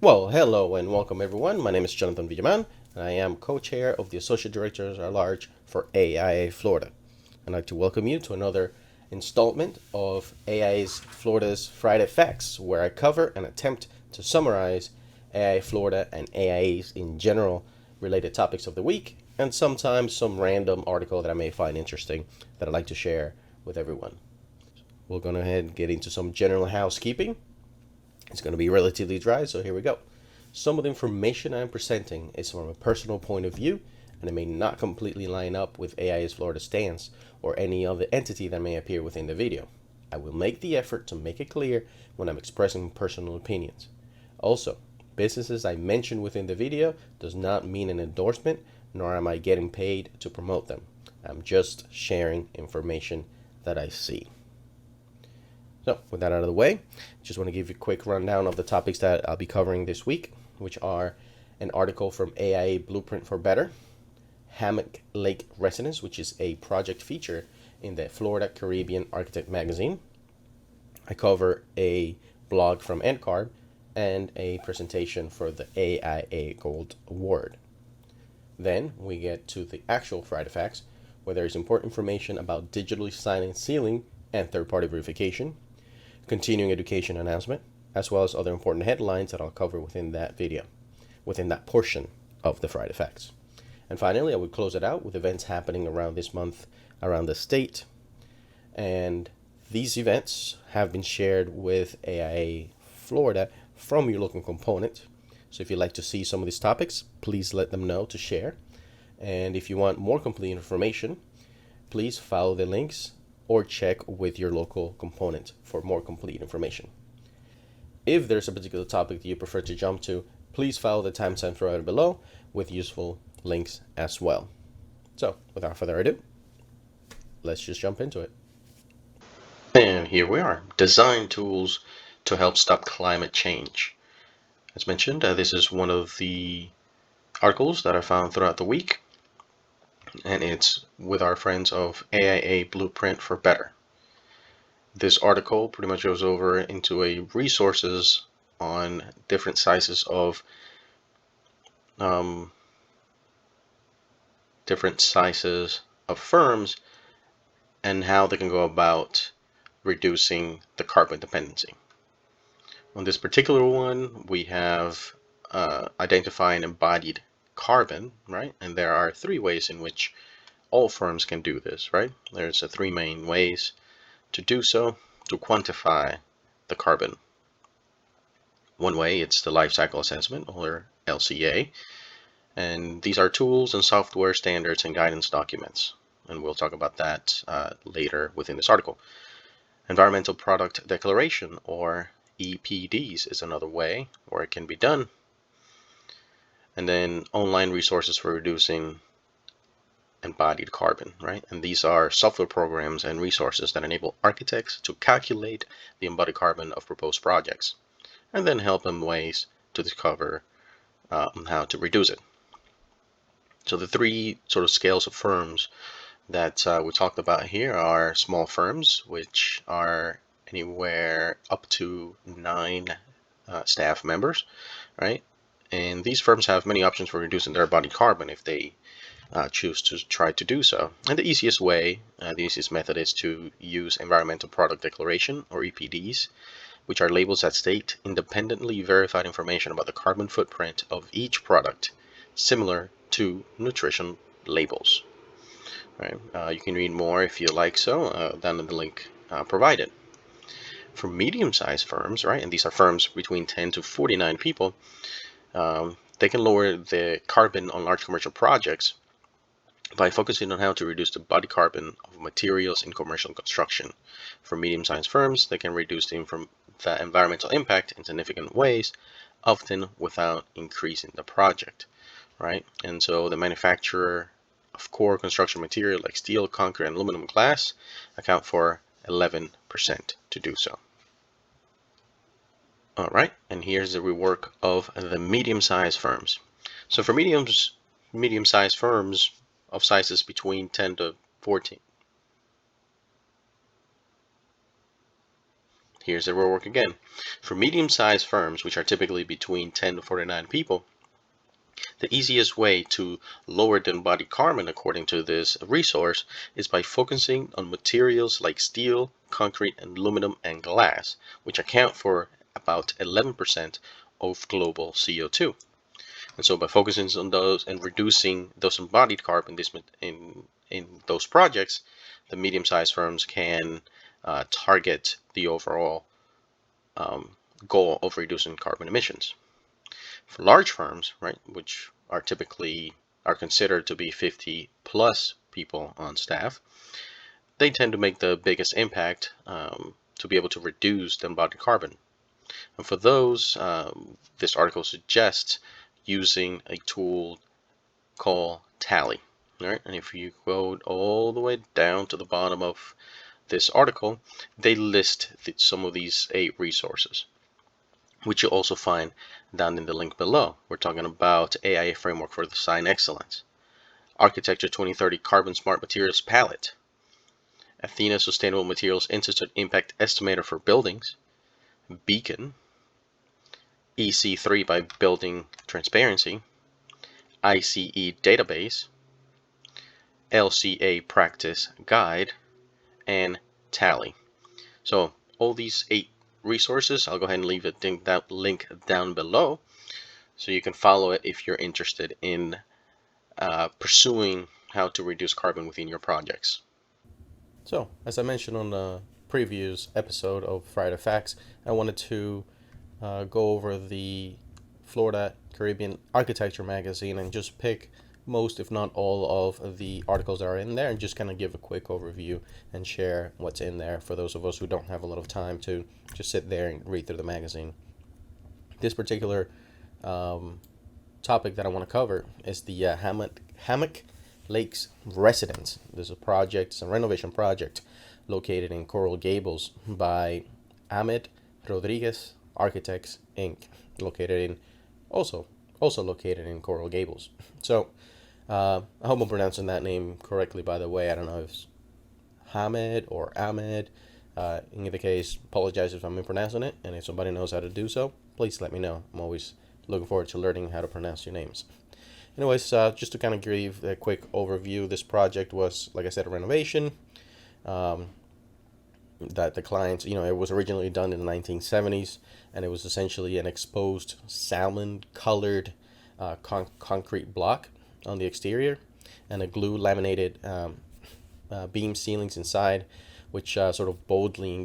Well, hello and welcome everyone. My name is Jonathan Villaman, and I am co-chair of the Associate Directors at Large for AIA Florida. I'd like to welcome you to another installment of AIA's Florida's Friday Facts, where I cover and attempt to summarize AIA Florida and AIA's in general related topics of the week, and sometimes some random article that I may find interesting that I'd like to share with everyone. We'll go ahead and get into some general housekeeping. It's going to be relatively dry, so here we go. Some of the information I'm presenting is from a personal point of view, and it may not completely line up with AIA's Florida stance or any other entity that may appear within the video. I will make the effort to make it clear when I'm expressing personal opinions. Also, businesses I mention within the video does not mean an endorsement, nor am I getting paid to promote them. I'm just sharing information that I see. So, with that out of the way, just want to give you a quick rundown of the topics that I'll be covering this week, which are an article from AIA Blueprint for Better, Hammock Lake Residence, which is a project feature in the Florida Caribbean Architect magazine. I cover a blog from NCARB and a presentation for the AIA Gold Award. Then we get to the actual Friday Facts, where there is important information about digitally signing, sealing, and third-party verification, continuing education announcement, as well as other important headlines that I'll cover within that video, within that portion of the Friday Facts. And finally, I would close it out with events happening around this month around the state. And these events have been shared with AIA Florida from your local component. So if you'd like to see some of these topics, please let them know to share. And if you want more complete information, please follow the links or check with your local component for more complete information. If there's a particular topic that you prefer to jump to, please follow the timestamps right below with useful links as well. So, without further ado, let's just jump into it. And here we are, design tools to help stop climate change. As mentioned, this is one of the articles that I found throughout the week, and it's with our friends of AIA Blueprint for Better. This article pretty much goes over into a resources on different sizes of firms and how they can go about reducing the carbon dependency. On this particular one, we have identifying embodied carbon, right? And there are three ways in which all firms can do this, right? There's three main ways to do so, to quantify the carbon. One way, it's the life cycle assessment, or LCA, and these are tools and software standards and guidance documents, and we'll talk about that later within this article. Environmental Product Declaration, or EPDs, is another way where it can be done. And then online resources for reducing embodied carbon, right? And these are software programs and resources that enable architects to calculate the embodied carbon of proposed projects and then help them ways to discover how to reduce it. So the three sort of scales of firms that we talked about here are small firms, which are anywhere up to 9 staff members, right? And these firms have many options for reducing their embodied carbon if they choose to try to do so. And the easiest way, the easiest method is to use Environmental Product Declaration, or EPDs, which are labels that state independently verified information about the carbon footprint of each product, similar to nutrition labels. Right? You can read more if you like so down in the link provided. For medium-sized firms, right, and these are firms between 10 to 49 people, they can lower the carbon on large commercial projects by focusing on how to reduce the body carbon of materials in commercial construction. For medium-sized firms, they can reduce the environmental impact in significant ways, often without increasing the project, right? And so the manufacturer of core construction material like steel, concrete, and aluminum glass account for 11% to do so. All right, and here's the rework of the medium-sized firms. So for medium-sized firms of sizes between 10 to 14. Here's the real work again. For medium-sized firms, which are typically between 10 to 49 people, the easiest way to lower the embodied carbon, according to this resource, is by focusing on materials like steel, concrete, and aluminum and glass, which account for about 11% of global CO2. And so by focusing on those and reducing those embodied carbon in those projects, the medium-sized firms can target the overall goal of reducing carbon emissions. For large firms, right, which are typically considered to be 50 plus people on staff, they tend to make the biggest impact to be able to reduce the embodied carbon. And for those, this article suggests using a tool called Tally. All right, and if you go all the way down to the bottom of this article, they list some of these 8 resources, which you'll also find down in the link below. We're talking about AIA Framework for Design Excellence, Architecture 2030 Carbon Smart Materials Palette, Athena Sustainable Materials Institute Impact Estimator for Buildings, Beacon, EC3 by Building Transparency, ICE Database, LCA Practice Guide, and Tally. So all these 8 resources, I'll go ahead and leave that link down below so you can follow it if you're interested in pursuing how to reduce carbon within your projects. So, as I mentioned on the previous episode of Friday Facts, I wanted to go over the Florida Caribbean Architecture magazine and just pick most, if not all, of the articles that are in there and just kind of give a quick overview and share what's in there for those of us who don't have a lot of time to just sit there and read through the magazine. This particular topic that I want to cover is the Hammock Lakes Residence. There's a project, it's a renovation project located in Coral Gables by Ahmed Rodriguez Architects Inc. Also located in Coral Gables. So I hope I'm pronouncing that name correctly, by the way. I don't know if it's Hamed or Ahmed. In either case, apologize if I'm mispronouncing it, and if somebody knows how to do so, please let me know. I'm always looking forward to learning how to pronounce your names. Anyways, just to kind of give a quick overview, this project was, like I said, a renovation that the clients, it was originally done in the 1970s, and it was essentially an exposed salmon-colored concrete block on the exterior and a glue laminated beam ceilings inside, which sort of boldly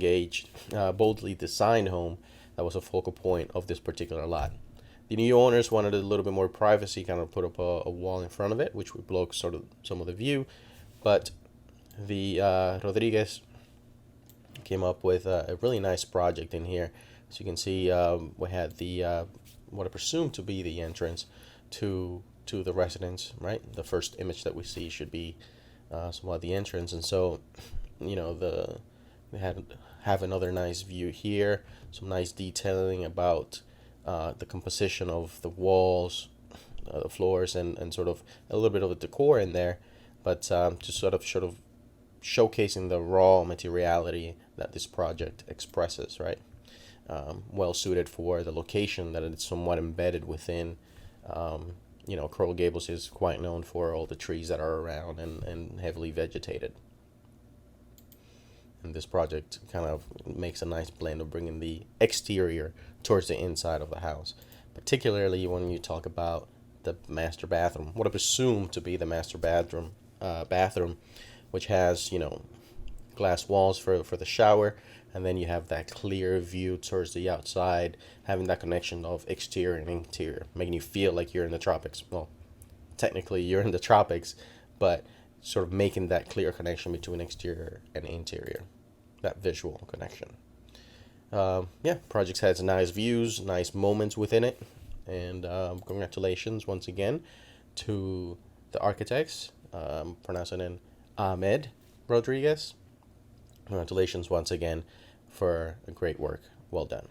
designed home that was a focal point of this particular lot. The new owners wanted a little bit more privacy, kind of put up a wall in front of it, which would block sort of some of the view, but the Rodriguez came up with a really nice project in here. As you can see, we had the what I presume to be the entrance to the residence, right? The first image that we see should be somewhat the entrance, and so we have another nice view here, some nice detailing about the composition of the walls, the floors, and sort of a little bit of a decor in there, but just sort of showcasing the raw materiality that this project expresses, right? Well suited for the location that it's somewhat embedded within. Coral Gables is quite known for all the trees that are around and heavily vegetated. And this project kind of makes a nice blend of bringing the exterior towards the inside of the house, particularly when you talk about the master bathroom, what I presume to be the master bathroom, which has, glass walls for the shower, and then you have that clear view towards the outside, having that connection of exterior and interior, making you feel like you're in the tropics. Well, technically you're in the tropics, but sort of making that clear connection between exterior and interior, that visual connection. Project has nice views, nice moments within it, and congratulations once again to the architects, pronouncing it Ahmed Rodriguez. Congratulations once again for a great work. Well done.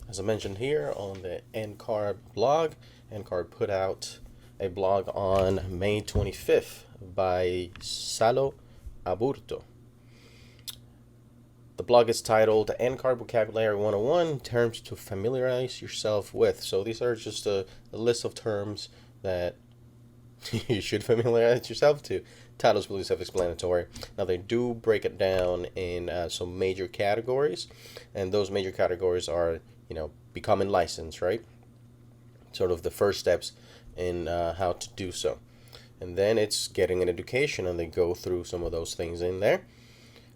As I mentioned here on the NCARB blog, NCARB put out a blog on May 25th by Salo Aburto. The blog is titled NCARB Vocabulary 101, Terms to Familiarize Yourself With. So these are just a list of terms that you should familiarize yourself to. Title's really self-explanatory. Now they do break it down in some major categories, and those major categories are, becoming licensed, right? Sort of the first steps in how to do so. And then it's getting an education, and they go through some of those things in there.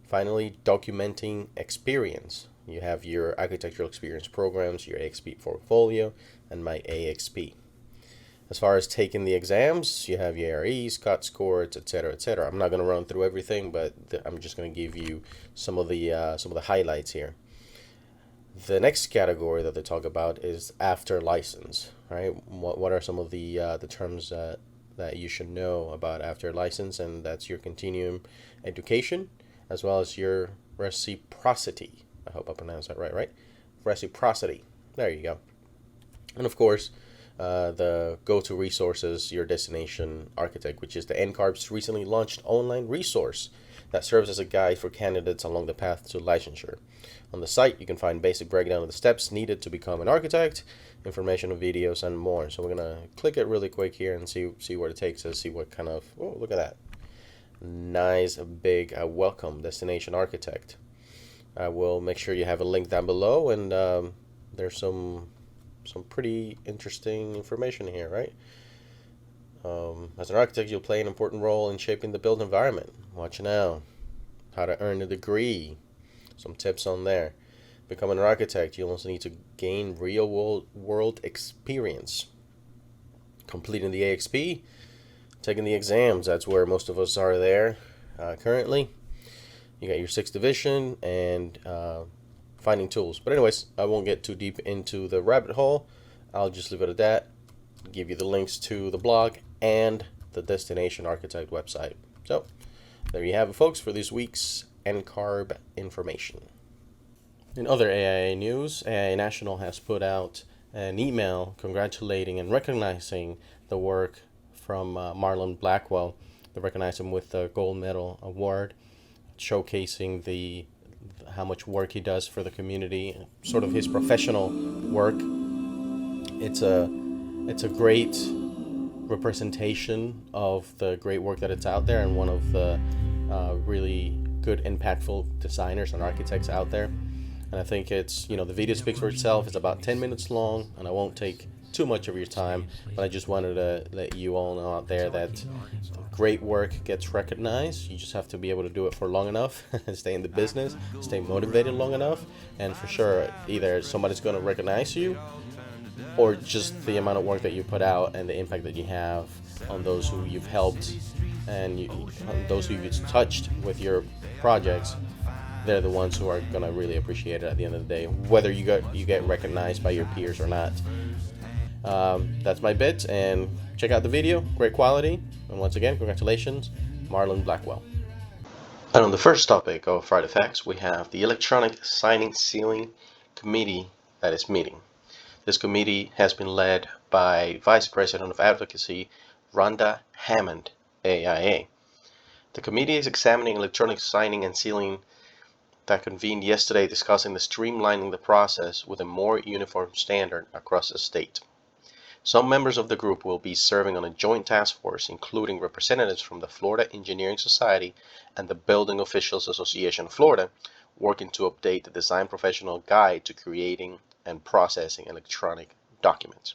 Finally, documenting experience. You have your architectural experience programs, your AXP portfolio, and my AXP. As far as taking the exams, you have your AREs, COT scores, etc., etc. I'm not going to run through everything, but I'm just going to give you some of the highlights here. The next category that they talk about is after license, right? What are some of the terms that you should know about after license? And that's your continuing education, as well as your reciprocity. I hope I pronounced that right? Reciprocity. There you go. And of course, the go-to resources, your destination architect, which is the NCARB's recently launched online resource that serves as a guide for candidates along the path to licensure. On the site, you can find basic breakdown of the steps needed to become an architect, information on videos, and more. So we're going to click it really quick here and see where it takes us, see what kind of, oh, look at that. Nice, big welcome, destination architect. I will make sure you have a link down below, and there's some pretty interesting information here, right? As an architect, you'll play an important role in shaping the built environment. Watch now. How to earn a degree. Some tips on there. Becoming an architect, you'll also need to gain real world experience. Completing the AXP, taking the exams. That's where most of us are there currently. You got your 6th division and finding tools. But anyways, I won't get too deep into the rabbit hole. I'll just leave it at that. Give you the links to the blog and the Destination Architect website. So there you have it, folks, for this week's NCARB information. In other AIA news, AIA National has put out an email congratulating and recognizing the work from Marlon Blackwell. They recognized him with the Gold Medal Award, showcasing how much work he does for the community, sort of his professional work. It's a great representation of the great work that it's out there, and one of the really good, impactful designers and architects out there. And I think it's, the video speaks for itself. It's about 10 minutes long, and I won't take too much of your time, but I just wanted to let you all know out there that great work gets recognized. You just have to be able to do it for long enough, stay in the business, stay motivated long enough, and for sure, either somebody's going to recognize you, or just the amount of work that you put out and the impact that you have on those who you've helped and on those who you've touched with your projects. They're the ones who are going to really appreciate it at the end of the day, whether you get recognized by your peers or not. That's my bit, and check out the video. Great quality, and once again, congratulations, Marlon Blackwell. And on the first topic of Friday Facts, we have the Electronic Signing Sealing Committee that is meeting. This committee has been led by Vice President of Advocacy, Rhonda Hammond, AIA. The committee is examining electronic signing and sealing that convened yesterday, discussing the streamlining the process with a more uniform standard across the state. Some members of the group will be serving on a joint task force, including representatives from the Florida Engineering Society and the Building Officials Association of Florida, working to update the Design Professional Guide to Creating and Processing Electronic Documents.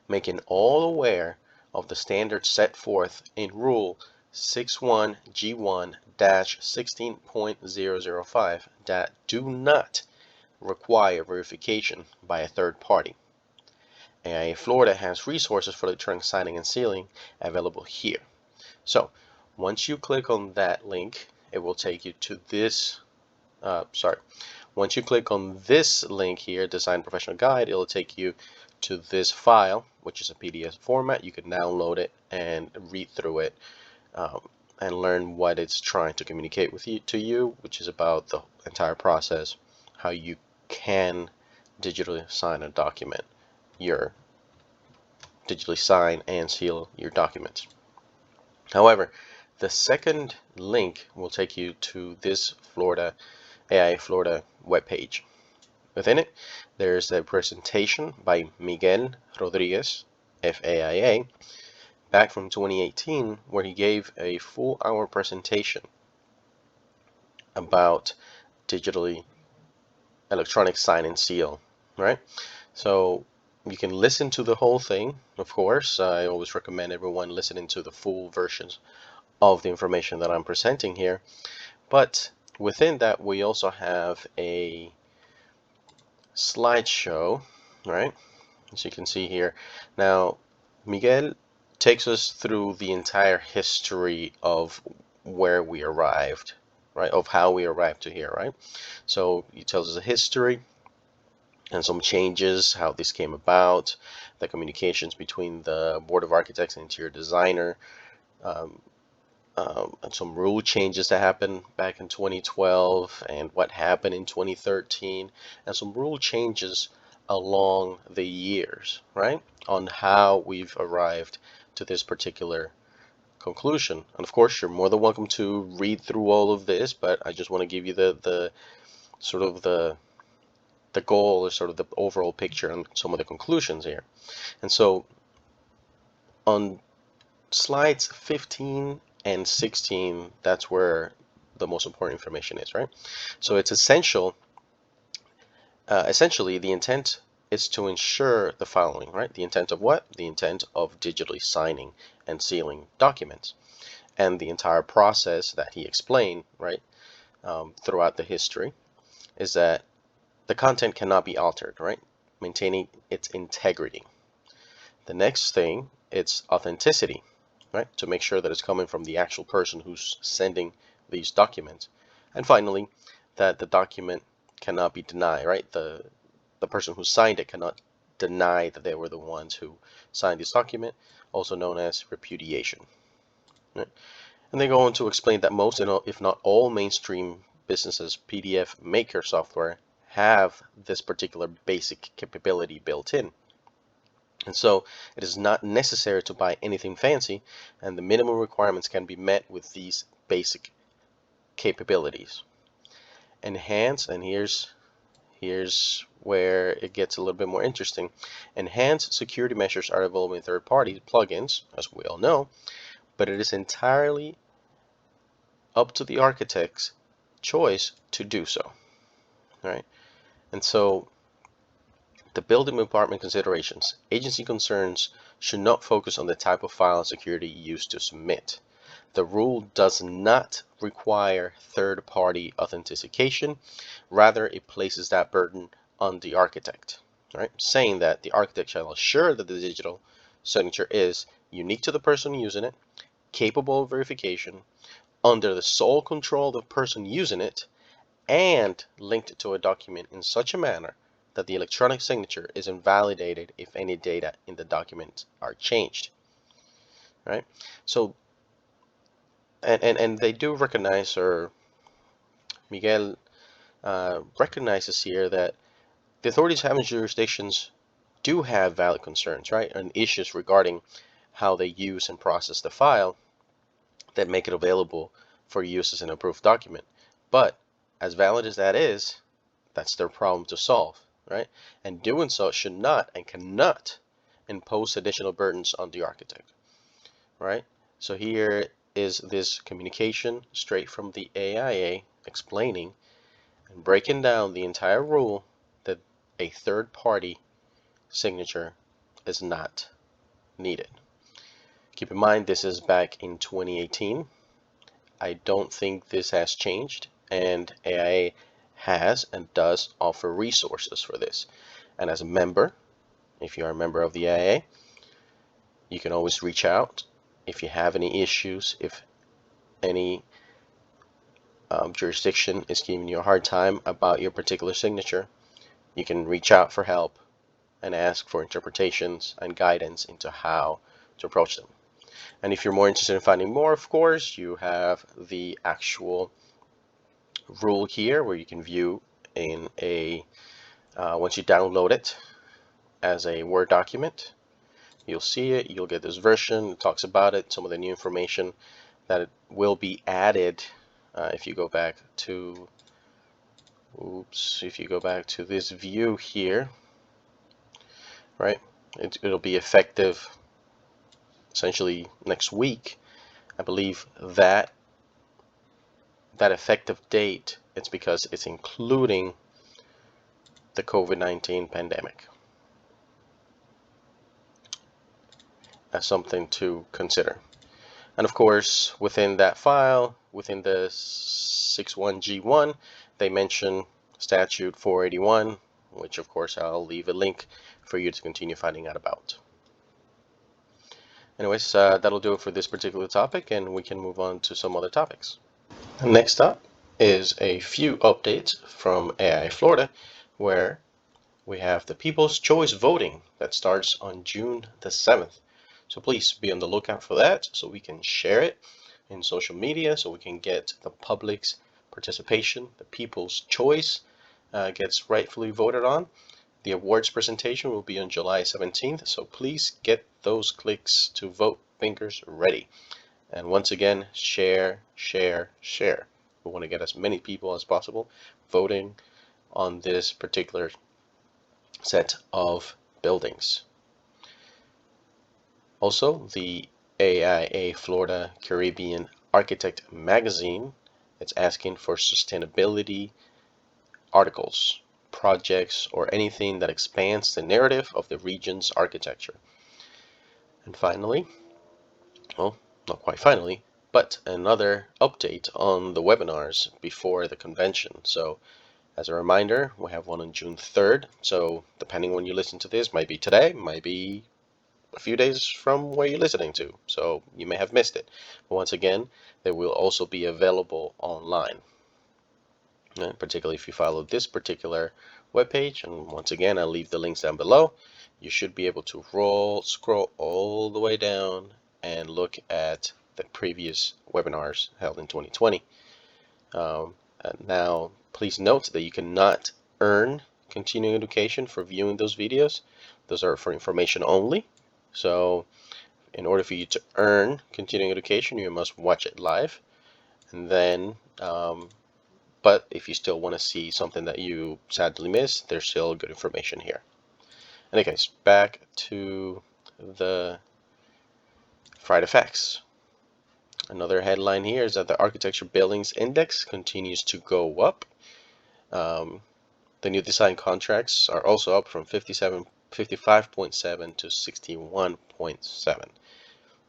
Making all aware of the standards set forth in Rule 61G1-16.005 that do not require verification by a third party. AIA Florida has resources for electronic signing and sealing available here. So once you click on that link, it will take you to this once you click on this link here, Design Professional Guide, it will take you to this file, which is a PDF format. You can download it and read through it and learn what it's trying to communicate to you, which is about the entire process, how you can digitally sign a document, digitally sign and seal your documents. However, the second link will take you to this Florida AIA Florida webpage. Within it, there's a presentation by Miguel Rodriguez, FAIA, back from 2018, where he gave a full-hour presentation about digitally electronic sign and seal, right? So you can listen to the whole thing, of course. I always recommend everyone listening to the full versions of the information that I'm presenting here. But within that, we also have a slideshow, right? As you can see here. Now, Miguel takes us through the entire history of where we arrived, right? Of how we arrived to here, right? So he tells us the history and some changes, how this came about, the communications between the Board of Architects and interior designer, and some rule changes that happened back in 2012 and what happened in 2013, and some rule changes along the years, right, on how we've arrived to this particular conclusion. And of course, you're more than welcome to read through all of this, but I just want to give you the sort of the goal, or sort of the overall picture and some of the conclusions here. And so on slides 15 and 16, that's where the most important information is, right? So it's essentially the intent is to ensure the following, right? The intent of what? The intent of digitally signing and sealing documents, and the entire process that he explained, right, throughout the history, is that the content cannot be altered, right? Maintaining its integrity. The next thing, it's authenticity, right? To make sure that it's coming from the actual person who's sending these documents. And finally, that the document cannot be denied, right? The person who signed it cannot deny that they were the ones who signed this document, also known as repudiation. Right? And they go on to explain that most, if not all, mainstream businesses PDF maker software have this particular basic capability built in. And so it is not necessary to buy anything fancy, and the minimum requirements can be met with these basic capabilities. Enhance, and here's where it gets a little bit more interesting. Enhanced security measures are available in third-party plugins, as we all know, but it is entirely up to the architect's choice to do so, right? And so the building department considerations. Agency concerns should not focus on the type of file and security used to submit. The rule does not require third-party authentication. Rather, it places that burden on the architect, right? Saying that the architect shall assure that the digital signature is unique to the person using it, capable of verification, under the sole control of the person using it, and linked to a document in such a manner that the electronic signature is invalidated if any data in the document are changed, right? So, and they do recognize, or Miguel recognizes here, that the authorities having jurisdictions do have valid concerns, right, and issues regarding how they use and process the file that make it available for use as an approved document. But as valid as that is, that's their problem to solve, right? And doing so should not and cannot impose additional burdens on the architect, right? So here is this communication straight from the AIA explaining and breaking down the entire rule that a third-party signature is not needed. Keep in mind, this is back in 2018. I don't think this has changed, and AIA has and does offer resources for this. And as a member, if you are a member of the AIA, you can always reach out if you have any issues, if any jurisdiction is giving you a hard time about your particular signature. You can reach out for help and ask for interpretations and guidance into how to approach them. And if you're more interested in finding more, of course, you have the actual rule here, where you can view in a once you download it as a Word document, you'll see it, you'll get this version. It talks about it, some of the new information that will be added if you go back to Oops, if you go back to this view here, right, it'll be effective essentially next week. I believe that effective date, it's because it's including the COVID-19 pandemic. As something to consider. And of course, within that file, within the 61G1, they mention statute 481, which of course I'll leave a link for you to continue finding out about. Anyways, that'll do it for this particular topic, and we can move on to some other topics. Next up is a few updates from AIA Florida, where we have the People's Choice voting that starts on June the 7th. So please be on the lookout for that so we can share it in social media, so we can get the public's participation. The People's Choice gets rightfully voted on. The awards presentation will be on July 17th, so please get those clicks to vote fingers ready. And once again, share, share, share. We want to get as many people as possible voting on this particular set of buildings. Also, the AIA Florida Caribbean Architect magazine, it's asking for sustainability articles, projects, or anything that expands the narrative of the region's architecture. And finally, well, not quite finally, but another update on the webinars before the convention. So as a reminder, we have one on June 3rd. So depending when you listen to this, might be today, might be a few days from where you're listening to, so you may have missed it. But once again, they will also be available online, particularly if you follow this particular webpage. And once again, I'll leave the links down below. You should be able to scroll all the way down and look at the previous webinars held in 2020. Now, please note that you cannot earn continuing education for viewing those videos. Those are for information only. So in order for you to earn continuing education, you must watch it live. And then, but if you still want to see something that you sadly missed, there's still good information here. In any case, back to the Friday facts. Another headline here is that the Architecture Billings Index continues to go up. The new design contracts are also up from 55.7 to 61.7.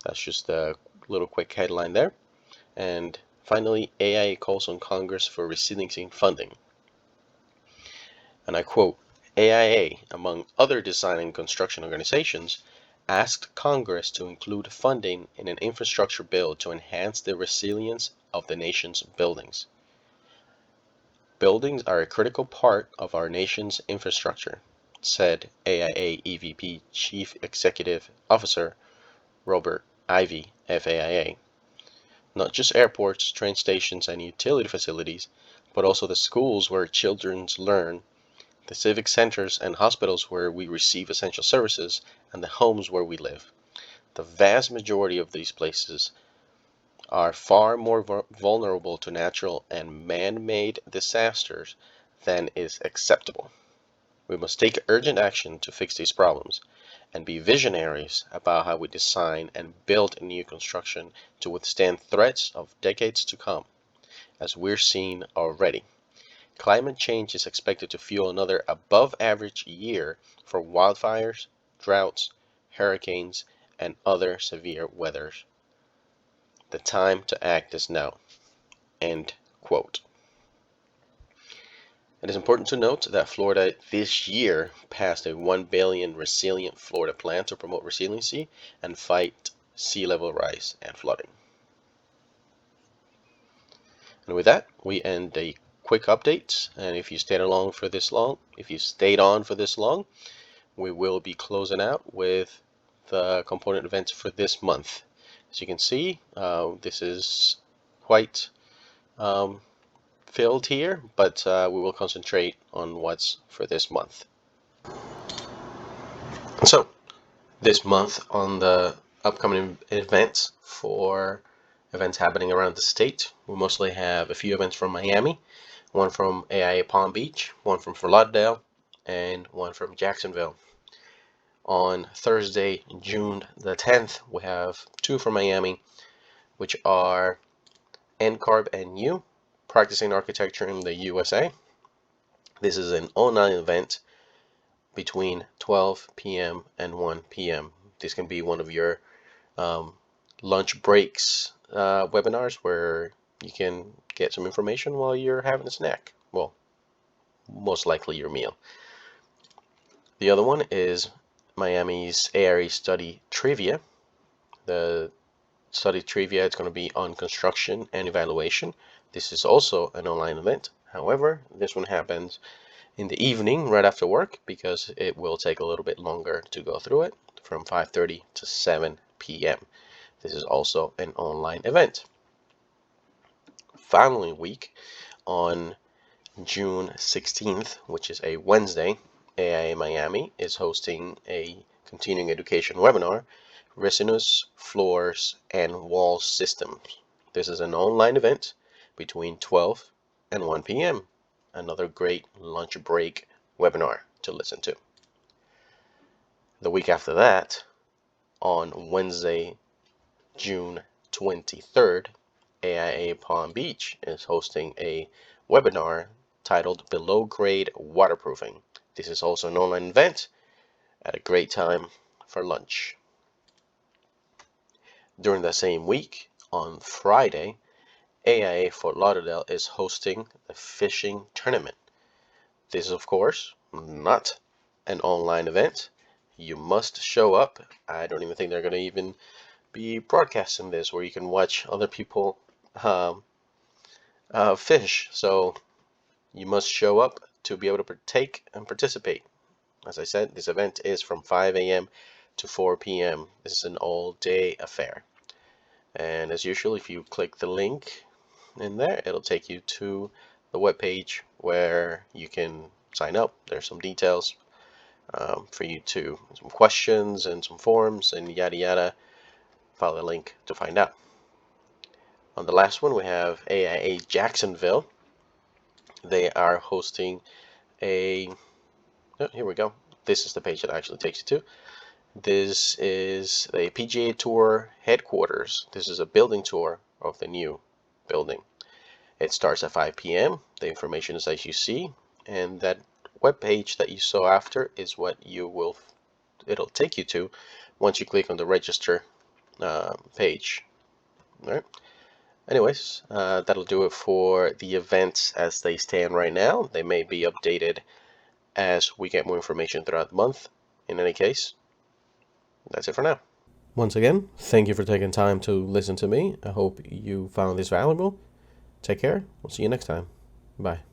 That's just a little quick headline there. And finally, AIA calls on Congress for resiliency funding. And I quote, AIA, among other design and construction organizations, asked Congress to include funding in an infrastructure bill to enhance the resilience of the nation's buildings. Buildings are a critical part of our nation's infrastructure, said AIA EVP Chief Executive Officer Robert Ivy, FAIA. Not just airports, train stations, and utility facilities, but also the schools where children learn, the civic centers and hospitals where we receive essential services, and the homes where we live. The vast majority of these places are far more vulnerable to natural and man-made disasters than is acceptable. We must take urgent action to fix these problems and be visionaries about how we design and build new construction to withstand threats of decades to come, as we're seeing already. Climate change is expected to fuel another above-average year for wildfires, droughts, hurricanes, and other severe weather. The time to act is now. End quote. It is important to note that Florida this year passed a $1 billion Resilient Florida plan to promote resiliency and fight sea level rise and flooding. And with that, we end a quick update. And if you stayed on for this long, we will be closing out with the component events for this month. As you can see, this is quite filled here, but we will concentrate on what's for this month. So, this month on the upcoming events for events happening around the state, we mostly have a few events from Miami. one from AIA Palm Beach, one from Fort Lauderdale, and one from Jacksonville. On Thursday, June the 10th, we have two from Miami, which are NCARB and U, Practicing Architecture in the USA. This is an online event between 12 p.m. and 1 p.m. This can be one of your lunch breaks webinars where you can get some information while you're having a snack. Well, most likely your meal. The other one is Miami's AIA Study Trivia. The study trivia is going to be on construction and evaluation. This is also an online event. However, this one happens in the evening right after work because it will take a little bit longer to go through it, from 5:30 to 7 p.m. This is also an online event. Following week, on June 16th, which is a Wednesday, AIA Miami is hosting a continuing education webinar, Resinous Floors and Wall Systems. This is an online event between 12 and 1 p.m. Another great lunch break webinar to listen to. The week after that, on Wednesday, June 23rd, AIA Palm Beach is hosting a webinar titled Below Grade Waterproofing. This is also an online event at a great time for lunch. During the same week, on Friday, AIA Fort Lauderdale is hosting the fishing tournament. This is, of course, not an online event. You must show up. I don't even think they're going to even be broadcasting this where you can watch other people fish. So you must show up to be able to partake and participate. As I said, this event is from 5 a.m. to 4 p.m. This is an all-day affair. And as usual, if you click the link in there, it'll take you to the webpage where you can sign up. There's some details for you to, some questions and some forms and yada yada. Follow the link to find out. On the last one, we have AIA Jacksonville. They are hosting a, oh, here we go. This is the page that actually takes you to. This is the PGA Tour headquarters. This is a building tour of the new building. It starts at 5 p.m. The information is as you see, and that web page that you saw after is what it'll take you to once you click on the register page. All right. Anyways, that'll do it for the events as they stand right now. They may be updated as we get more information throughout the month. In any case, that's it for now. Once again, thank you for taking time to listen to me. I hope you found this valuable. Take care. We'll see you next time. Bye.